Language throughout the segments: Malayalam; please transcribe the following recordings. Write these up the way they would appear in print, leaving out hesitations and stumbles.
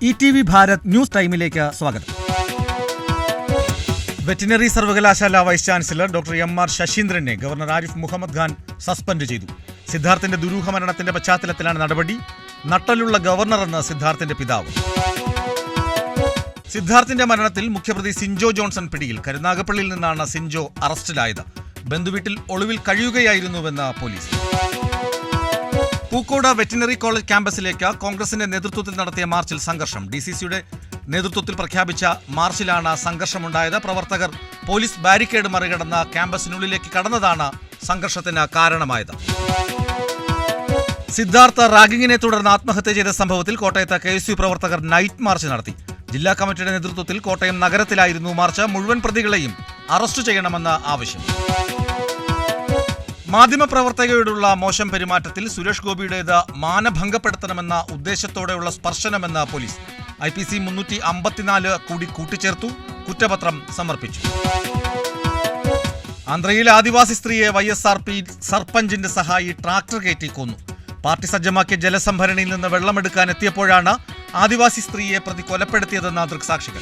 ETV ഭാരത് ന്യൂസ് ടൈമിലേക്ക് സ്വാഗതം. വെറ്റിനറി സർവകലാശാല വൈസ് ചാൻസലർ ഡോക്ടർ MR ശശീന്ദ്രനെ ഗവർണർ ആരിഫ് മുഹമ്മദ് ഖാൻ സസ്പെൻഡ് ചെയ്തു. സിദ്ധാർത്ഥിന്റെ ദുരൂഹ മരണത്തിന്റെ പശ്ചാത്തലത്തിലാണ് നടപടി. നട്ടലുള്ള ഗവർണറെന്ന് സിദ്ധാർത്ഥിന്റെ പിതാവ്. സിദ്ധാർത്ഥിന്റെ മരണത്തിൽ മുഖ്യപ്രതി സിൻജോ ജോൺസൺ പിടിയിൽ. കരുനാഗപ്പള്ളിയിൽ നിന്നാണ് സിൻജോ അറസ്റ്റിലായത്. ബന്ധുവീട്ടിൽ ഒളിവിൽ കഴിയുകയായിരുന്നുവെന്ന് പോലീസ്. പൂക്കോട് വെറ്റിനറി കോളേജ് ക്യാമ്പസിലേക്ക് കോൺഗ്രസിന്റെ നേതൃത്വത്തിൽ നടത്തിയ മാർച്ചിൽ സംഘർഷം. DCCയുടെ നേതൃത്വത്തിൽ പ്രഖ്യാപിച്ച മാർച്ചിലാണ് സംഘർഷമുണ്ടായത്. പ്രവർത്തകർ പോലീസ് ബാരിക്കേഡ് മറികടന്ന് ക്യാമ്പസിനുള്ളിലേക്ക് കടന്നതാണ് സംഘർഷത്തിന് കാരണമായത്. സിദ്ധാർത്ഥ റാഗിങ്ങിനെ തുടർന്ന് ആത്മഹത്യ ചെയ്ത സംഭവത്തിൽ കോട്ടയത്ത് KSU പ്രവർത്തകർ നൈറ്റ് മാർച്ച് നടത്തി. ജില്ലാ കമ്മിറ്റിയുടെ നേതൃത്വത്തിൽ കോട്ടയം നഗരത്തിലായിരുന്നു മാർച്ച്. മുഴുവൻ പ്രതികളെയും അറസ്റ്റ് ചെയ്യണമെന്ന് ആവശ്യം. മാധ്യമപ്രവർത്തകയോടുള്ള മോശം പെരുമാറ്റത്തിൽ സുരേഷ് ഗോപിയുടേത് മാനഭംഗപ്പെടുത്തണമെന്ന ഉദ്ദേശത്തോടെയുള്ള സ്പർശനമെന്ന് പോലീസ്. IPC 354 കൂടി കൂട്ടിച്ചേർത്തു. കുറ്റപത്രം സമർപ്പിച്ചു. ആന്ധ്രയിൽ ആദിവാസി സ്ത്രീയെ YSRP സർപഞ്ചിന്റെ സഹായി ട്രാക്ടർ കയറ്റി കൊന്നു. പാർട്ടി സജ്ജമാക്കിയ ജലസംഭരണിയിൽ നിന്ന് വെള്ളമെടുക്കാൻ എത്തിയപ്പോഴാണ് ആദിവാസി സ്ത്രീയെ പ്രതി കൊലപ്പെടുത്തിയതെന്ന് ദൃക്സാക്ഷികൾ.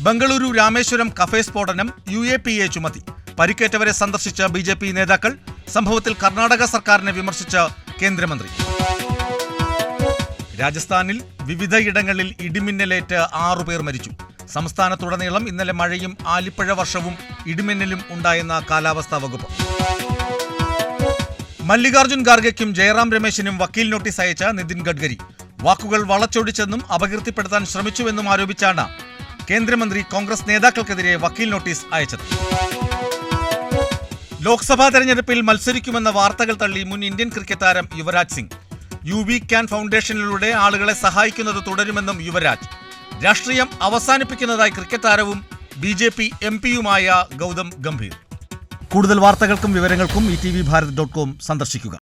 ബംഗളൂരു രാമേശ്വരം കഫേ സ്ഫോടനം UAPA ചുമത്തി. പരിക്കേറ്റവരെ സന്ദർശിച്ച BJP നേതാക്കൾ. സംഭവത്തിൽ കർണാടക സർക്കാരിനെ വിമർശിച്ച കേന്ദ്രമന്ത്രി. രാജസ്ഥാനിൽ വിവിധയിടങ്ങളിൽ ഇടിമിന്നലേറ്റ് 6 പേർ മരിച്ചു. സംസ്ഥാനത്തുടനീളം ഇന്നലെ മഴയും ആലിപ്പഴ വർഷവും ഇടിമിന്നലും ഉണ്ടായെന്ന കാലാവസ്ഥാ വകുപ്പ്. മല്ലികാർജുൻ ഖാർഗെയ്ക്കും ജയറാം രമേശിനും വക്കീൽ നോട്ടീസ് അയച്ച നിതിൻ ഗഡ്കരി. വാക്കുകൾ വളച്ചൊടിച്ചെന്നും അപകീർത്തിപ്പെടുത്താൻ ശ്രമിച്ചുവെന്നും ആരോപിച്ചാണ് കേന്ദ്രമന്ത്രി കോൺഗ്രസ് നേതാക്കൾക്കെതിരെ വക്കീൽ നോട്ടീസ് അയച്ചത്. ലോക്സഭാ തെരഞ്ഞെടുപ്പിൽ മത്സരിക്കുമെന്ന വാർത്തകൾ തള്ളി മുൻ ഇന്ത്യൻ ക്രിക്കറ്റ് താരം യുവരാജ് സിംഗ്. UV ക്യാൻ ഫൗണ്ടേഷനിലൂടെ ആളുകളെ സഹായിക്കുന്നത് തുടരുമെന്നും യുവരാജ്. രാഷ്ട്രീയം അവസാനിപ്പിക്കുന്നതായി ക്രിക്കറ്റ് താരവും BJP MP യുമായ ഗൗതം ഗംഭീർ. കൂടുതൽ വാർത്തകൾക്കും വിവരങ്ങൾക്കും ETVBharat.com സന്ദർശിക്കുക.